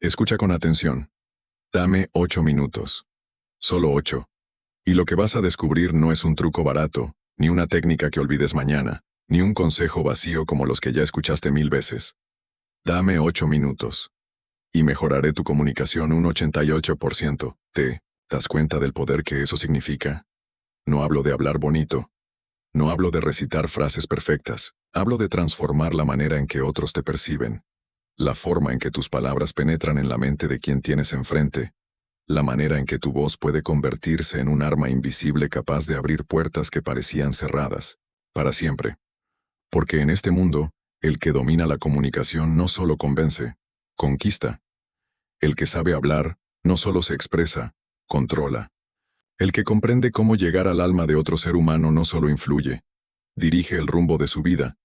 Escucha con atención. Dame 8 minutos. Solo 8. Y lo que vas a descubrir no es un truco barato, ni una técnica que olvides mañana, ni un consejo vacío como los que ya escuchaste 1000 veces. Dame 8 minutos. Y mejoraré tu comunicación un 88%. ¿Te das cuenta del poder que eso significa? No hablo de hablar bonito. No hablo de recitar frases perfectas. Hablo de transformar la manera en que otros te perciben. La forma en que tus palabras penetran en la mente de quien tienes enfrente. La manera en que tu voz puede convertirse en un arma invisible capaz de abrir puertas que parecían cerradas. Para siempre. Porque en este mundo, el que domina la comunicación no solo convence, conquista. El que sabe hablar, no solo se expresa, controla. El que comprende cómo llegar al alma de otro ser humano no solo influye, dirige el rumbo de su vida,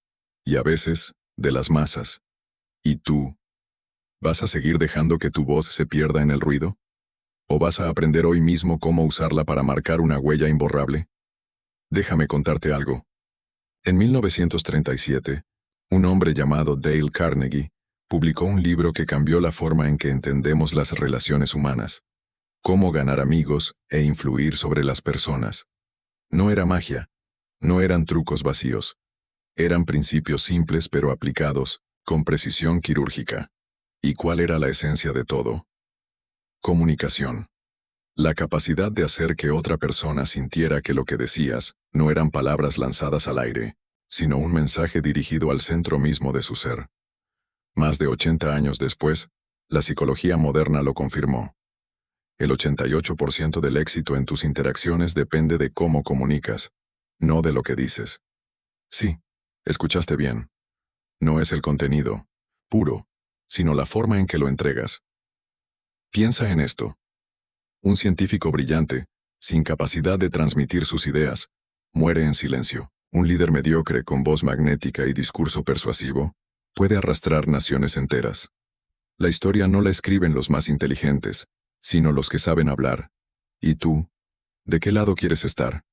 y a veces, de las masas. ¿Y tú? ¿Vas a seguir dejando que tu voz se pierda en el ruido? ¿O vas a aprender hoy mismo cómo usarla para marcar una huella imborrable? Déjame contarte algo. En 1937, un hombre llamado Dale Carnegie publicó un libro que cambió la forma en que entendemos las relaciones humanas. Cómo ganar amigos e influir sobre las personas. No era magia, no eran trucos vacíos. Eran principios simples pero aplicados, con precisión quirúrgica. ¿Y cuál era la esencia de todo? Comunicación. La capacidad de hacer que otra persona sintiera que lo que decías no eran palabras lanzadas al aire, sino un mensaje dirigido al centro mismo de su ser. Más de 80 años después, la psicología moderna lo confirmó. El 88% del éxito en tus interacciones depende de cómo comunicas, no de lo que dices. Sí, escuchaste bien. No es el contenido, puro, sino la forma en que lo entregas. Piensa en esto. Un científico brillante, sin capacidad de transmitir sus ideas, muere en silencio. Un líder mediocre con voz magnética y discurso persuasivo puede arrastrar naciones enteras. La historia no la escriben los más inteligentes, sino los que saben hablar. ¿Y tú? ¿De qué lado quieres estar?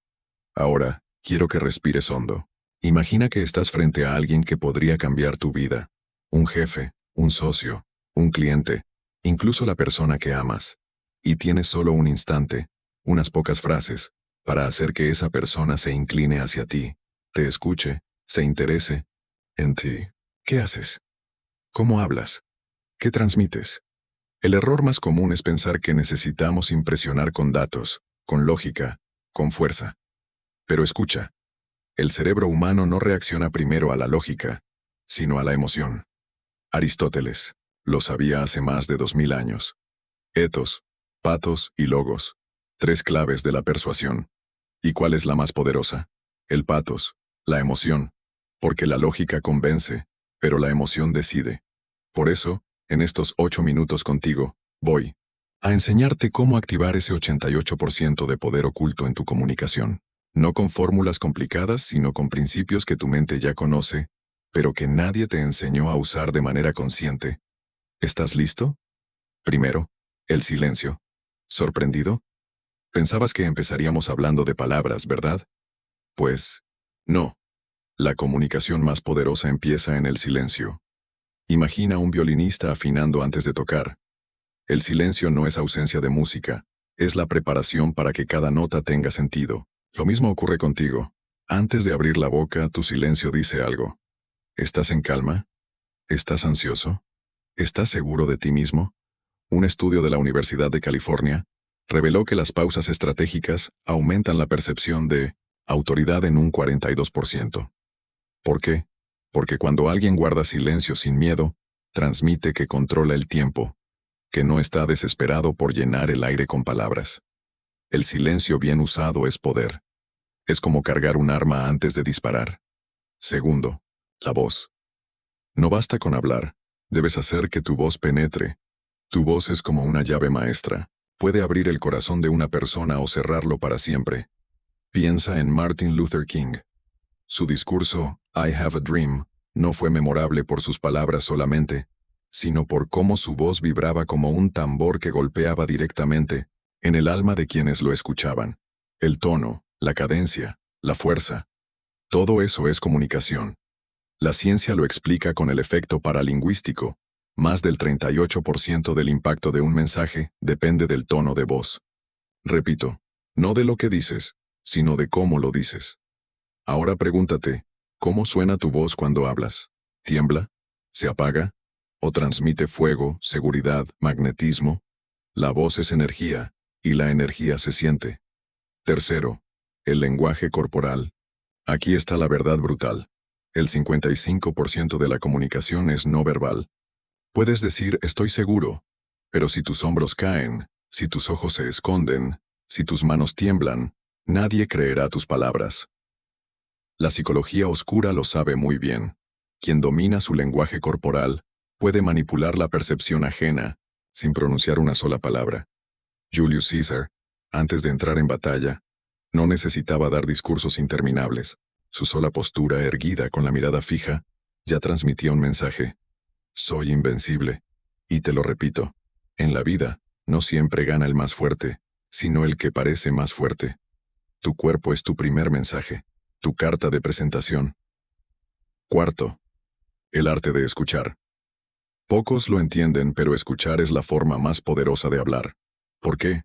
Ahora, quiero que respires hondo. Imagina que estás frente a alguien que podría cambiar tu vida. Un jefe, un socio, un cliente, incluso la persona que amas. Y tienes solo un instante, unas pocas frases, para hacer que esa persona se incline hacia ti, te escuche, se interese en ti. ¿Qué haces? ¿Cómo hablas? ¿Qué transmites? El error más común es pensar que necesitamos impresionar con datos, con lógica, con fuerza. Pero escucha, el cerebro humano no reacciona primero a la lógica, sino a la emoción. Aristóteles lo sabía hace más de 2000 años. Ethos, pathos y logos, 3 claves de la persuasión. ¿Y cuál es la más poderosa? El pathos, la emoción, porque la lógica convence, pero la emoción decide. Por eso, en estos 8 minutos contigo, voy a enseñarte cómo activar ese 88% de poder oculto en tu comunicación. No con fórmulas complicadas, sino con principios que tu mente ya conoce, pero que nadie te enseñó a usar de manera consciente. ¿Estás listo? Primero, el silencio. ¿Sorprendido? Pensabas que empezaríamos hablando de palabras, ¿verdad? Pues, no. La comunicación más poderosa empieza en el silencio. Imagina un violinista afinando antes de tocar. El silencio no es ausencia de música, es la preparación para que cada nota tenga sentido. Lo mismo ocurre contigo. Antes de abrir la boca, tu silencio dice algo. ¿Estás en calma? ¿Estás ansioso? ¿Estás seguro de ti mismo? Un estudio de la Universidad de California reveló que las pausas estratégicas aumentan la percepción de autoridad en un 42%. ¿Por qué? Porque cuando alguien guarda silencio sin miedo, transmite que controla el tiempo, que no está desesperado por llenar el aire con palabras. El silencio bien usado es poder. Es como cargar un arma antes de disparar. Segundo, la voz. No basta con hablar, debes hacer que tu voz penetre. Tu voz es como una llave maestra. Puede abrir el corazón de una persona o cerrarlo para siempre. Piensa en Martin Luther King. Su discurso, I Have a Dream, no fue memorable por sus palabras solamente, sino por cómo su voz vibraba como un tambor que golpeaba directamente en el alma de quienes lo escuchaban. El tono, la cadencia, la fuerza. Todo eso es comunicación. La ciencia lo explica con el efecto paralingüístico, Más del 38% del impacto de un mensaje depende del tono de voz. Repito, no de lo que dices, sino de cómo lo dices. Ahora pregúntate, ¿cómo suena tu voz cuando hablas? ¿Tiembla? ¿Se apaga? ¿O transmite fuego, seguridad, magnetismo? La voz es energía, y la energía se siente. Tercero, el lenguaje corporal. Aquí está la verdad brutal. El 55% de la comunicación es no verbal. Puedes decir estoy seguro, pero si tus hombros caen, si tus ojos se esconden, si tus manos tiemblan, nadie creerá tus palabras. La psicología oscura lo sabe muy bien. Quien domina su lenguaje corporal puede manipular la percepción ajena sin pronunciar una sola palabra. Julius Caesar, antes de entrar en batalla, no necesitaba dar discursos interminables. Su sola postura erguida con la mirada fija ya transmitía un mensaje. Soy invencible. Y te lo repito, en la vida, no siempre gana el más fuerte, sino el que parece más fuerte. Tu cuerpo es tu primer mensaje, tu carta de presentación. Cuarto, el arte de escuchar. Pocos lo entienden, pero escuchar es la forma más poderosa de hablar. ¿Por qué?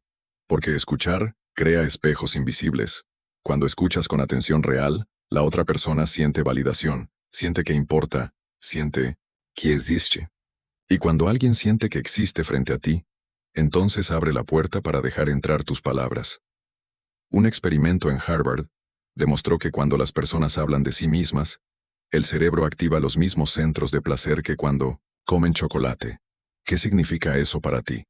Porque escuchar crea espejos invisibles. Cuando escuchas con atención real, la otra persona siente validación, siente que importa, siente que existe. Y cuando alguien siente que existe frente a ti, entonces abre la puerta para dejar entrar tus palabras. Un experimento en Harvard demostró que cuando las personas hablan de sí mismas, el cerebro activa los mismos centros de placer que cuando comen chocolate. ¿Qué significa eso para ti?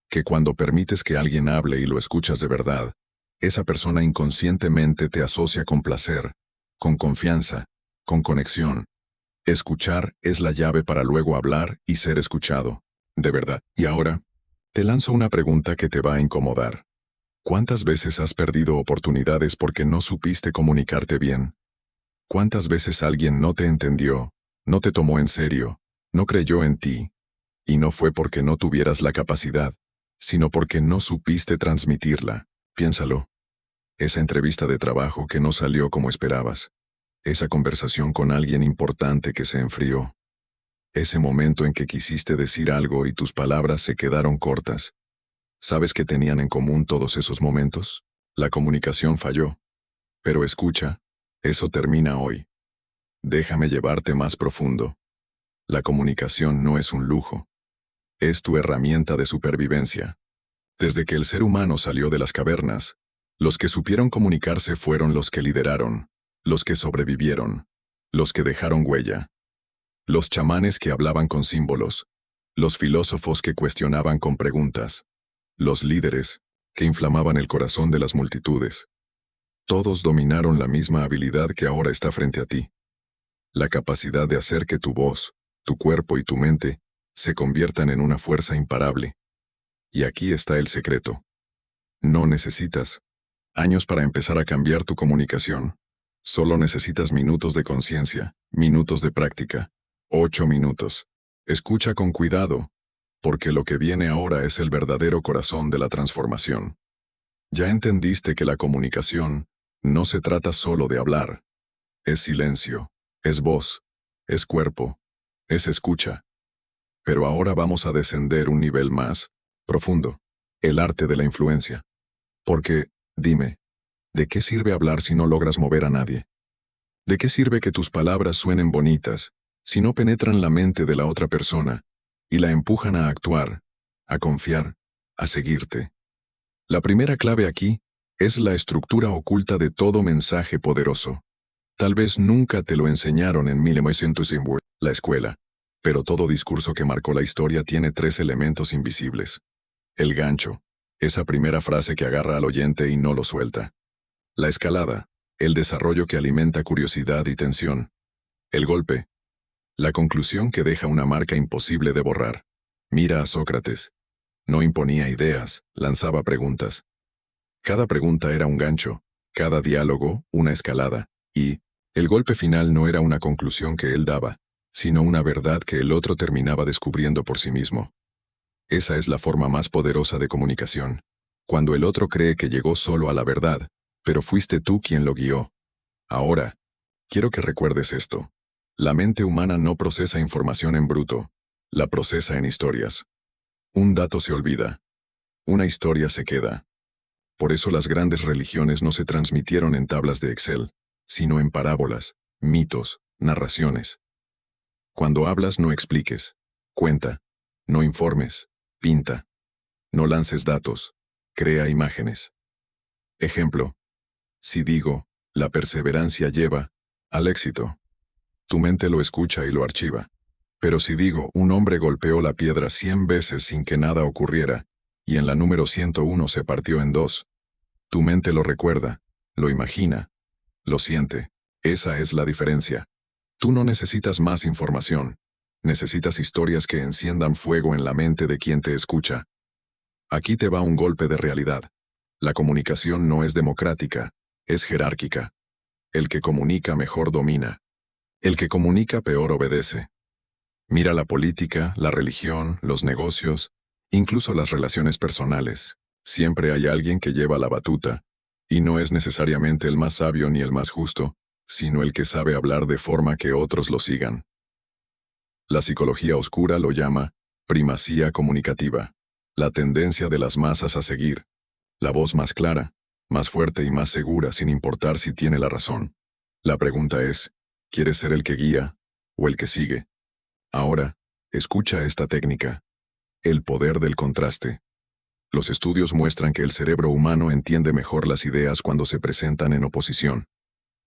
Que cuando permites que alguien hable y lo escuchas de verdad, esa persona inconscientemente te asocia con placer, con confianza, con conexión. Escuchar es la llave para luego hablar y ser escuchado, de verdad. Y ahora, te lanzo una pregunta que te va a incomodar. ¿Cuántas veces has perdido oportunidades porque no supiste comunicarte bien? ¿Cuántas veces alguien no te entendió, no te tomó en serio, no creyó en ti? Y no fue porque no tuvieras la capacidad, sino porque no supiste transmitirla. Piénsalo. Esa entrevista de trabajo que no salió como esperabas. Esa conversación con alguien importante que se enfrió. Ese momento en que quisiste decir algo y tus palabras se quedaron cortas. ¿Sabes qué tenían en común todos esos momentos? La comunicación falló. Pero escucha, eso termina hoy. Déjame llevarte más profundo. La comunicación no es un lujo. Es tu herramienta de supervivencia. Desde que el ser humano salió de las cavernas, los que supieron comunicarse fueron los que lideraron, los que sobrevivieron, los que dejaron huella. Los chamanes que hablaban con símbolos, los filósofos que cuestionaban con preguntas, los líderes que inflamaban el corazón de las multitudes. Todos dominaron la misma habilidad que ahora está frente a ti. La capacidad de hacer que tu voz, tu cuerpo y tu mente se conviertan en una fuerza imparable. Y aquí está el secreto. No necesitas años para empezar a cambiar tu comunicación. Solo necesitas minutos de conciencia, minutos de práctica. 8 minutos. Escucha con cuidado, porque lo que viene ahora es el verdadero corazón de la transformación. Ya entendiste que la comunicación no se trata solo de hablar. Es silencio, es voz, es cuerpo, es escucha. Pero ahora vamos a descender un nivel más profundo, el arte de la influencia. Porque, dime, ¿de qué sirve hablar si no logras mover a nadie? ¿De qué sirve que tus palabras suenen bonitas si no penetran la mente de la otra persona y la empujan a actuar, a confiar, a seguirte? La primera clave aquí es la estructura oculta de todo mensaje poderoso. Tal vez nunca te lo enseñaron en 1900 la escuela, pero todo discurso que marcó la historia tiene 3 elementos invisibles. El gancho, esa primera frase que agarra al oyente y no lo suelta. La escalada, el desarrollo que alimenta curiosidad y tensión. El golpe, la conclusión que deja una marca imposible de borrar. Mira a Sócrates. No imponía ideas, lanzaba preguntas. Cada pregunta era un gancho, cada diálogo una escalada, y el golpe final no era una conclusión que él daba, sino una verdad que el otro terminaba descubriendo por sí mismo. Esa es la forma más poderosa de comunicación, cuando el otro cree que llegó solo a la verdad, pero fuiste tú quien lo guió. Ahora, quiero que recuerdes esto. La mente humana no procesa información en bruto, La procesa en historias. Un dato se olvida. Una historia se queda. Por eso las grandes religiones no se transmitieron en tablas de Excel, sino en parábolas, mitos, narraciones. Cuando hablas no expliques, cuenta, no informes, pinta. No lances datos, crea imágenes. Ejemplo. Si digo, la perseverancia lleva al éxito, tu mente lo escucha y lo archiva. Pero si digo, un hombre golpeó la piedra 100 veces sin que nada ocurriera, y en la número 101 se partió en dos, tu mente lo recuerda, lo imagina, lo siente. Esa es la diferencia. Tú no necesitas más información. Necesitas historias que enciendan fuego en la mente de quien te escucha. Aquí te va un golpe de realidad. La comunicación no es democrática, es jerárquica. El que comunica mejor domina. El que comunica peor obedece. Mira la política, la religión, los negocios, incluso las relaciones personales. Siempre hay alguien que lleva la batuta, y no es necesariamente el más sabio ni el más justo, sino el que sabe hablar de forma que otros lo sigan. La psicología oscura lo llama primacía comunicativa, la tendencia de las masas a seguir, la voz más clara, más fuerte y más segura sin importar si tiene la razón. La pregunta es, ¿quieres ser el que guía o el que sigue? Ahora, escucha esta técnica. El poder del contraste. Los estudios muestran que el cerebro humano entiende mejor las ideas cuando se presentan en oposición.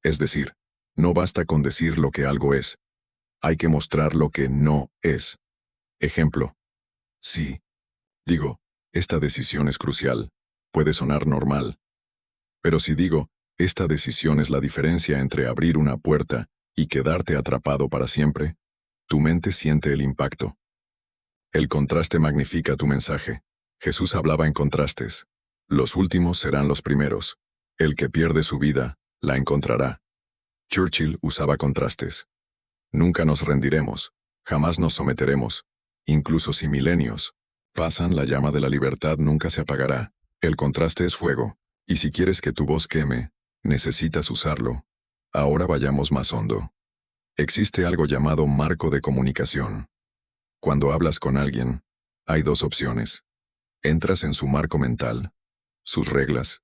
Es decir, no basta con decir lo que algo es. Hay que mostrar lo que no es. Ejemplo. Sí. Digo, esta decisión es crucial. Puede sonar normal. Pero si digo, esta decisión es la diferencia entre abrir una puerta y quedarte atrapado para siempre, tu mente siente el impacto. El contraste magnifica tu mensaje. Jesús hablaba en contrastes. Los últimos serán los primeros. El que pierde su vida, la encontrará. Churchill usaba contrastes. Nunca nos rendiremos, jamás nos someteremos. Incluso si milenios pasan, la llama de la libertad nunca se apagará. El contraste es fuego, y si quieres que tu voz queme, necesitas usarlo. Ahora vayamos más hondo. Existe algo llamado marco de comunicación. Cuando hablas con alguien, hay dos opciones. Entras en su marco mental, sus reglas,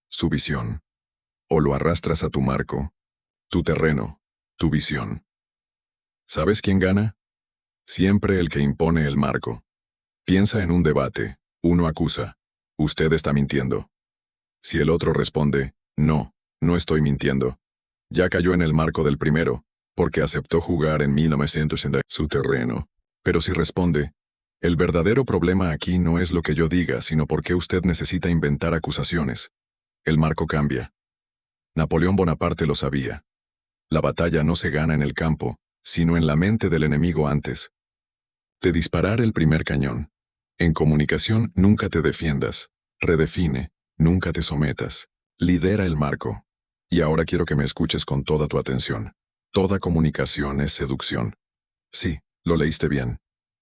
su visión, o lo arrastras a tu marco, tu terreno, tu visión. ¿Sabes quién gana? Siempre el que impone el marco. Piensa en un debate, uno acusa, usted está mintiendo. Si el otro responde, no, no estoy mintiendo, ya cayó en el marco del primero, porque aceptó jugar en 1960 su terreno. Pero si responde, el verdadero problema aquí no es lo que yo diga, sino por qué usted necesita inventar acusaciones. El marco cambia. Napoleón Bonaparte lo sabía. La batalla no se gana en el campo, sino en la mente del enemigo antes de disparar el primer cañón. En comunicación nunca te defiendas, redefine, nunca te sometas, lidera el marco. Y ahora quiero que me escuches con toda tu atención. Toda comunicación es seducción. Sí, lo leíste bien.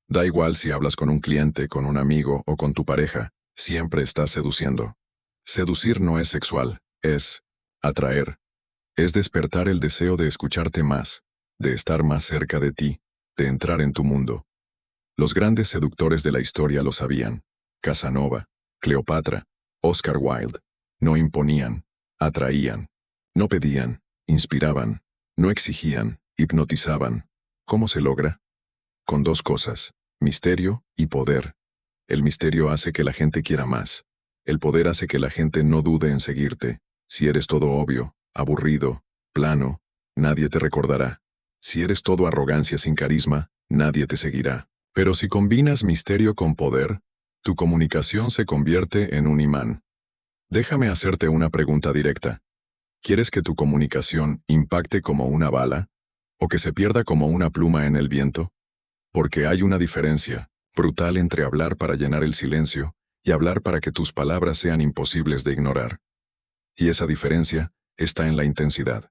Da igual si hablas con un cliente, con un amigo o con tu pareja, siempre estás seduciendo. Seducir no es sexual, es atraer. Es despertar el deseo de escucharte más, de estar más cerca de ti, de entrar en tu mundo. Los grandes seductores de la historia lo sabían. Casanova, Cleopatra, Oscar Wilde. No imponían, atraían. No pedían, inspiraban. No exigían, hipnotizaban. ¿Cómo se logra? Con dos cosas, misterio y poder. El misterio hace que la gente quiera más. El poder hace que la gente no dude en seguirte. Si eres todo obvio, aburrido, plano, nadie te recordará. Si eres todo arrogancia sin carisma, nadie te seguirá. Pero si combinas misterio con poder, tu comunicación se convierte en un imán. Déjame hacerte una pregunta directa. ¿Quieres que tu comunicación impacte como una bala? ¿O que se pierda como una pluma en el viento? Porque hay una diferencia brutal entre hablar para llenar el silencio y hablar para que tus palabras sean imposibles de ignorar. Y esa diferencia está en la intensidad.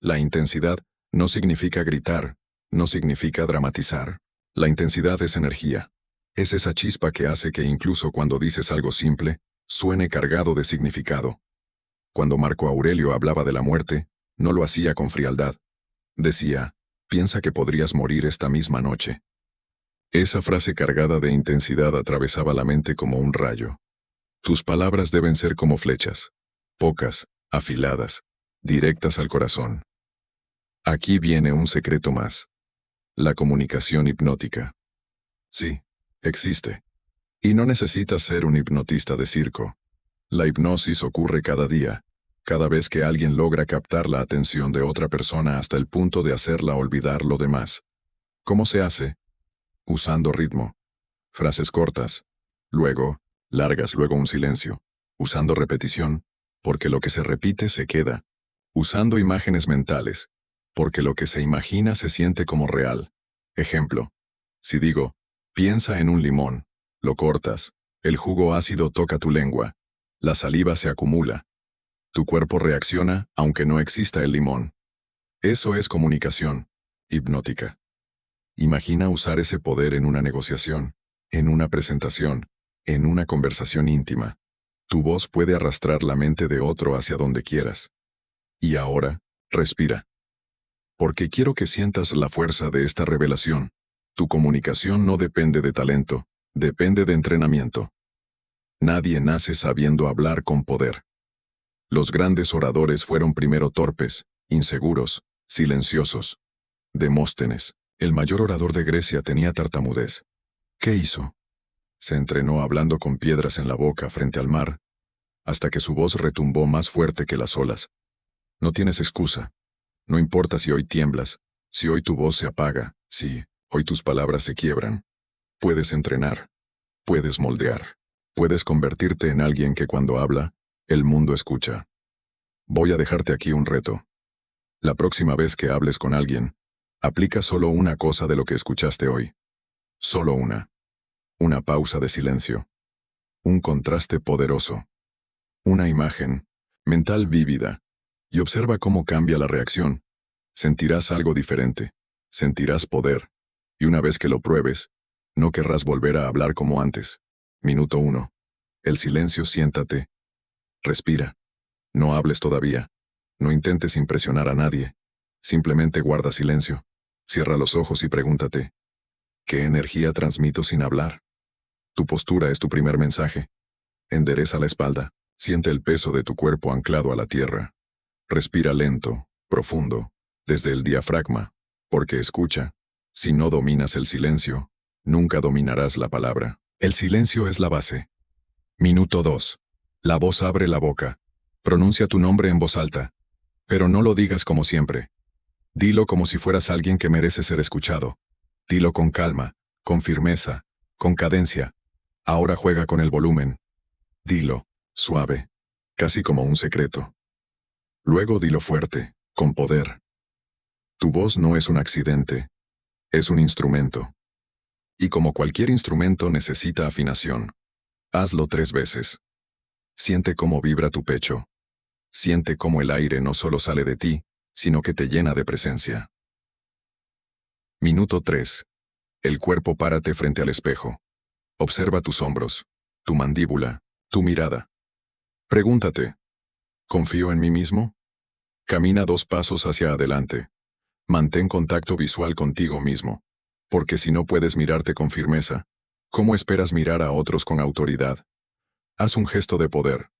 La intensidad no significa gritar, no significa dramatizar. La intensidad es energía. Es esa chispa que hace que incluso cuando dices algo simple, suene cargado de significado. Cuando Marco Aurelio hablaba de la muerte, no lo hacía con frialdad. Decía, piensa que podrías morir esta misma noche. Esa frase cargada de intensidad atravesaba la mente como un rayo. Tus palabras deben ser como flechas, pocas, afiladas, directas al corazón. Aquí viene un secreto más. La comunicación hipnótica. Sí, existe. Y no necesitas ser un hipnotista de circo. La hipnosis ocurre cada día, cada vez que alguien logra captar la atención de otra persona hasta el punto de hacerla olvidar lo demás. ¿Cómo se hace? Usando ritmo. Frases cortas. Luego, largas, luego un silencio. Usando repetición, porque lo que se repite se queda. Usando imágenes mentales, porque lo que se imagina se siente como real. Ejemplo. Si digo, piensa en un limón, lo cortas, el jugo ácido toca tu lengua, la saliva se acumula. Tu cuerpo reacciona aunque no exista el limón. Eso es comunicación hipnótica. Imagina usar ese poder en una negociación, en una presentación, en una conversación íntima. Tu voz puede arrastrar la mente de otro hacia donde quieras. Y ahora, respira. Porque quiero que sientas la fuerza de esta revelación. Tu comunicación no depende de talento, depende de entrenamiento. Nadie nace sabiendo hablar con poder. Los grandes oradores fueron primero torpes, inseguros, silenciosos. Demóstenes, el mayor orador de Grecia, tenía tartamudez. ¿Qué hizo? Se entrenó hablando con piedras en la boca frente al mar, hasta que su voz retumbó más fuerte que las olas. No tienes excusa. No importa si hoy tiemblas, si hoy tu voz se apaga, si hoy tus palabras se quiebran. Puedes entrenar. Puedes moldear. Puedes convertirte en alguien que cuando habla, el mundo escucha. Voy a dejarte aquí un reto. La próxima vez que hables con alguien, aplica solo una cosa de lo que escuchaste hoy. Solo una. Una pausa de silencio. Un contraste poderoso. Una imagen mental vívida. Y observa cómo cambia la reacción. Sentirás algo diferente. Sentirás poder. Y una vez que lo pruebes, no querrás volver a hablar como antes. Minuto 1. El silencio, siéntate. Respira. No hables todavía. No intentes impresionar a nadie. Simplemente guarda silencio. Cierra los ojos y pregúntate. ¿Qué energía transmito sin hablar? Tu postura es tu primer mensaje. Endereza la espalda. Siente el peso de tu cuerpo anclado a la tierra. Respira lento, profundo, desde el diafragma, porque escucha. Si no dominas el silencio, nunca dominarás la palabra. El silencio es la base. Minuto 2. La voz abre la boca. Pronuncia tu nombre en voz alta. Pero no lo digas como siempre. Dilo como si fueras alguien que merece ser escuchado. Dilo con calma, con firmeza, con cadencia. Ahora juega con el volumen. Dilo, suave, casi como un secreto. Luego dilo fuerte, con poder. Tu voz no es un accidente, es un instrumento. Y como cualquier instrumento necesita afinación. Hazlo 3 veces. Siente cómo vibra tu pecho. Siente cómo el aire no solo sale de ti, sino que te llena de presencia. Minuto 3. El cuerpo, párate frente al espejo. Observa tus hombros, tu mandíbula, tu mirada. Pregúntate, ¿confío en mí mismo? Camina 2 pasos hacia adelante. Mantén contacto visual contigo mismo. Porque si no puedes mirarte con firmeza, ¿cómo esperas mirar a otros con autoridad? Haz un gesto de poder.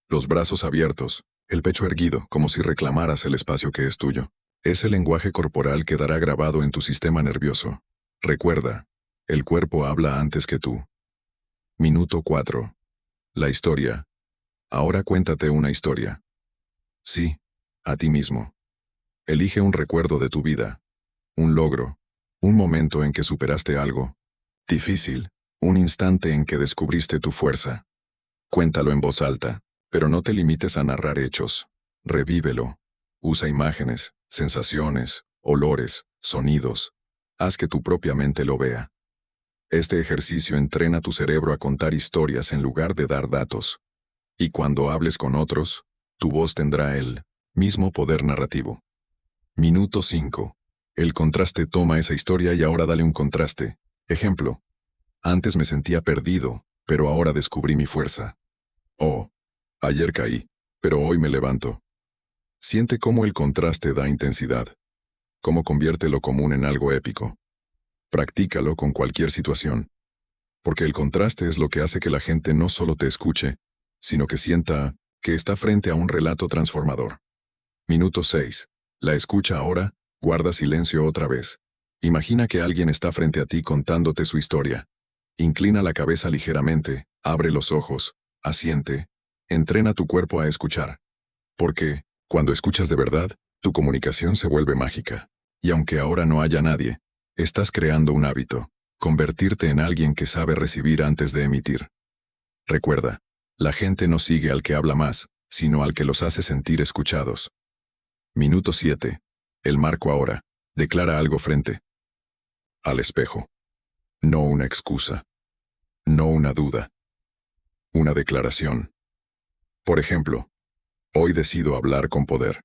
Los brazos abiertos, el pecho erguido, como si reclamaras el espacio que es tuyo. Es el lenguaje corporal que dará grabado en tu sistema nervioso. Recuerda, el cuerpo habla antes que tú. Minuto 4. La historia. Ahora cuéntate una historia. Sí, a ti mismo. Elige un recuerdo de tu vida. Un logro. Un momento en que superaste algo difícil. Un instante en que descubriste tu fuerza. Cuéntalo en voz alta, pero no te limites a narrar hechos. Revívelo. Usa imágenes, sensaciones, olores, sonidos. Haz que tu propia mente lo vea. Este ejercicio entrena tu cerebro a contar historias en lugar de dar datos. Y cuando hables con otros, tu voz tendrá el mismo poder narrativo. Minuto 5. El contraste. Toma esa historia y ahora dale un contraste. Ejemplo. Antes me sentía perdido, pero ahora descubrí mi fuerza. Oh, ayer caí, pero hoy me levanto. Siente cómo el contraste da intensidad, cómo convierte lo común en algo épico. Practícalo con cualquier situación. Porque el contraste es lo que hace que la gente no solo te escuche, sino que sienta que está frente a un relato transformador. Minuto 6. La escucha ahora, guarda silencio otra vez. Imagina que alguien está frente a ti contándote su historia. Inclina la cabeza ligeramente, abre los ojos, asiente, entrena tu cuerpo a escuchar. Porque, cuando escuchas de verdad, tu comunicación se vuelve mágica. Y aunque ahora no haya nadie, estás creando un hábito, convertirte en alguien que sabe recibir antes de emitir. Recuerda, la gente no sigue al que habla más, sino al que los hace sentir escuchados. Minuto 7. El marco ahora. Declara algo frente al espejo. No una excusa. No una duda. Una declaración. Por ejemplo, hoy decido hablar con poder.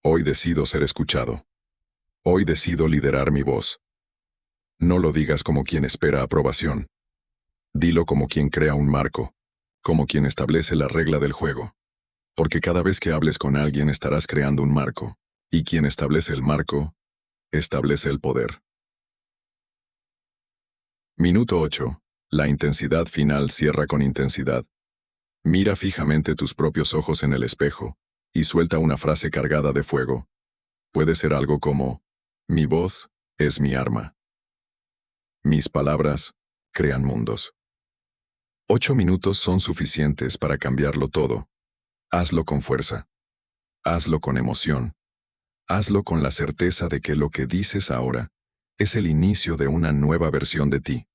Hoy decido ser escuchado. Hoy decido liderar mi voz. No lo digas como quien espera aprobación. Dilo como quien crea un marco, como quien establece la regla del juego. Porque cada vez que hables con alguien estarás creando un marco, y quien establece el marco, establece el poder. Minuto 8. La intensidad final cierra con intensidad. Mira fijamente tus propios ojos en el espejo, y suelta una frase cargada de fuego. Puede ser algo como, mi voz es mi arma. Mis palabras crean mundos. 8 minutos son suficientes para cambiarlo todo. Hazlo con fuerza. Hazlo con emoción. Hazlo con la certeza de que lo que dices ahora es el inicio de una nueva versión de ti.